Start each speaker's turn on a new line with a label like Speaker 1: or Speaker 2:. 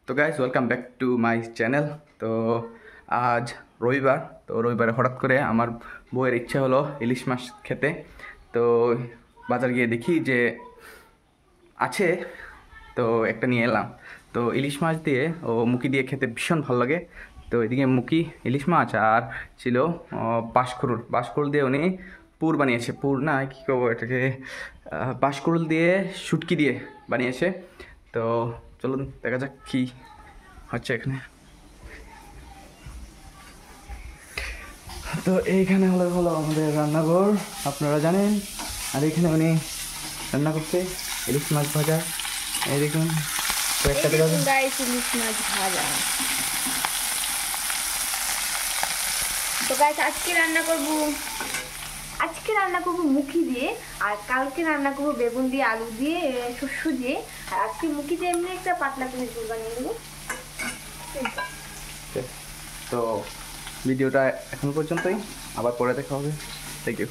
Speaker 1: তো guys welcome back to my channel. তো আজ রবিবার, তো রবিবারে হঠাৎ করে আমার বউয়ের ইচ্ছা হলো ইলিশ মাছ খেতে। তো বাজার গিয়ে দেখি যে আছে, তো একটা নিয়ে এলাম। তো ইলিশ মাছ দিয়ে ও মুখি দিয়ে খেতে ভীষণ ভালো লাগে। তো এদিকে মুখি ইলিশ মাছ আর ছিল বাঁশকুড়ুল বাঁশকুড়ুল দিয়ে উনি পুর বানিয়েছে, পুর না কী করবো এটাকে, বাঁশকুড়ুল দিয়ে শুটকি দিয়ে বানিয়েছে। তো চলুন দেখা যাক কী হচ্ছে এখানে। তো এইখানে হলো আমাদের রান্নাঘর, আপনারা জানেন। আর এখানে উনি রান্না করছে ইলিশ মাছ ভাজা। এই দেখুন কয়েকটা দেখা যায়।
Speaker 2: ইলিশ মাছ ভাজা। তো গাইস আজকে রান্না করব মুখি দিয়ে, আর কালকে রান্না করব বেগুন দিয়ে, আলু দিয়ে, শস্য দিয়ে। আর আজকে মুখি দিয়ে এমনি একটা পাতলা করে ঝোল বানিয়ে নেব।
Speaker 1: তো ভিডিওটা এখন পর্যন্তই, আবার পরে দেখা হবে। Thank you.